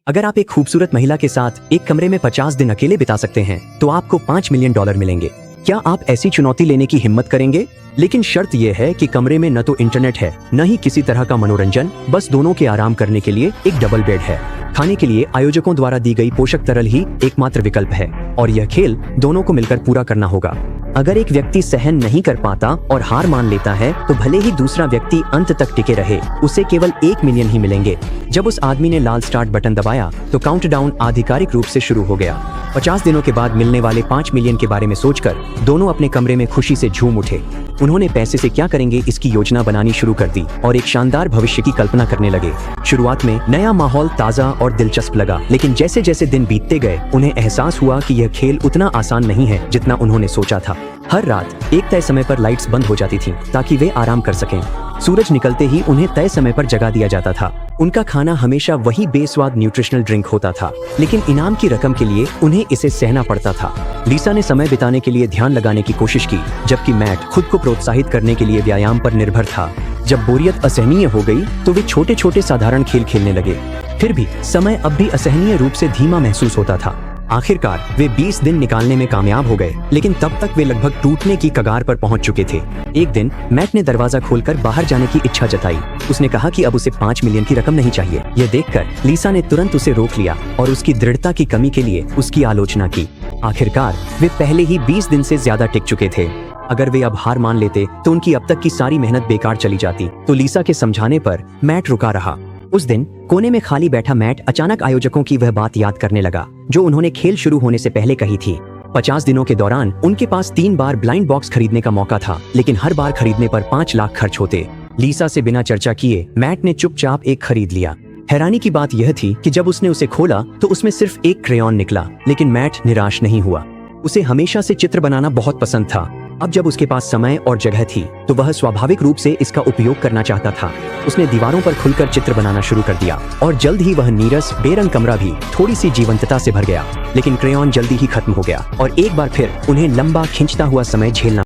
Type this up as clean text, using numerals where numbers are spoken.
अगर आप एक खूबसूरत महिला के साथ एक कमरे में 50 दिन अकेले बिता सकते हैं तो आपको $5 मिलियन मिलेंगे। क्या आप ऐसी चुनौती लेने की हिम्मत करेंगे? लेकिन शर्त यह है कि कमरे में न तो इंटरनेट है, न ही किसी तरह का मनोरंजन, बस दोनों के आराम करने के लिए एक डबल बेड है। खाने के लिए आयोजकों द्वारा दी गई पोषक तरल ही एकमात्र विकल्प है और यह खेल दोनों को मिलकर पूरा करना होगा। अगर एक व्यक्ति सहन नहीं कर पाता और हार मान लेता है तो भले ही दूसरा व्यक्ति अंत तक टिके रहे, उसे केवल 1 मिलियन ही मिलेंगे। जब उस आदमी ने लाल स्टार्ट बटन दबाया तो काउंटडाउन आधिकारिक रूप से शुरू हो गया। 50 दिनों के बाद मिलने वाले 5 मिलियन के बारे में सोचकर दोनों अपने कमरे में खुशी से झूम उठे। उन्होंने पैसे से क्या करेंगे इसकी योजना बनानी शुरू कर दी और एक शानदार भविष्य की कल्पना करने लगे। शुरुआत में नया माहौल ताज़ा और दिलचस्प लगा, लेकिन जैसे जैसे दिन बीतते गए उन्हें एहसास हुआ कि यह खेल उतना आसान नहीं है जितना उन्होंने सोचा था। हर रात एक तय समय पर लाइट्स बंद हो जाती थीं ताकि वे आराम कर सकें। सूरज निकलते ही उन्हें तय समय पर जगा दिया जाता था। उनका खाना हमेशा वही बेस्वाद न्यूट्रिशनल ड्रिंक होता था, लेकिन इनाम की रकम के लिए उन्हें इसे सहना पड़ता था। लीसा ने समय बिताने के लिए ध्यान लगाने की कोशिश की, जबकि मैट खुद को प्रोत्साहित करने के लिए व्यायाम पर निर्भर था। जब बोरियत असहनीय हो गई तो वे छोटे छोटे साधारण खेल खेलने लगे। फिर भी समय अब भी असहनीय रूप से धीमा महसूस होता था। आखिरकार वे 20 दिन निकालने में कामयाब हो गए, लेकिन तब तक वे लगभग टूटने की कगार पर पहुंच चुके थे। एक दिन मैट ने दरवाजा खोलकर बाहर जाने की इच्छा जताई। उसने कहा कि अब उसे 5 मिलियन की रकम नहीं चाहिए। यह देखकर लीसा ने तुरंत उसे रोक लिया और उसकी दृढ़ता की कमी के लिए उसकी आलोचना की। आखिरकार वे पहले ही 20 दिन से ज्यादा टिक चुके थे। अगर वे अब हार मान लेते तो उनकी अब तक की सारी मेहनत बेकार चली जाती। तो लीसा के समझाने पर मैट रुका रहा। उस दिन कोने में खाली बैठा मैट अचानक आयोजकों की वह बात याद करने लगा जो उन्होंने खेल शुरू होने से पहले कही थी। 50 दिनों के दौरान उनके पास 3 बार ब्लाइंड बॉक्स खरीदने का मौका था, लेकिन हर बार खरीदने पर 5 लाख खर्च होते। लीसा से बिना चर्चा किए मैट ने चुपचाप एक खरीद लिया। हैरानी की बात यह थी कि जब उसने उसे खोला तो उसमें सिर्फ एक क्रेयॉन निकला, लेकिन मैट निराश नहीं हुआ। उसे हमेशा से चित्र बनाना बहुत पसंद था। अब जब उसके पास समय और जगह थी तो वह स्वाभाविक रूप से इसका उपयोग करना चाहता था। उसने दीवारों पर खुलकर चित्र बनाना शुरू कर दिया और जल्द ही वह नीरस बेरंग कमरा भी थोड़ी सी जीवंतता से भर गया। लेकिन क्रेयॉन जल्दी ही खत्म हो गया और एक बार फिर उन्हें लंबा खिंचता हुआ समय झेलना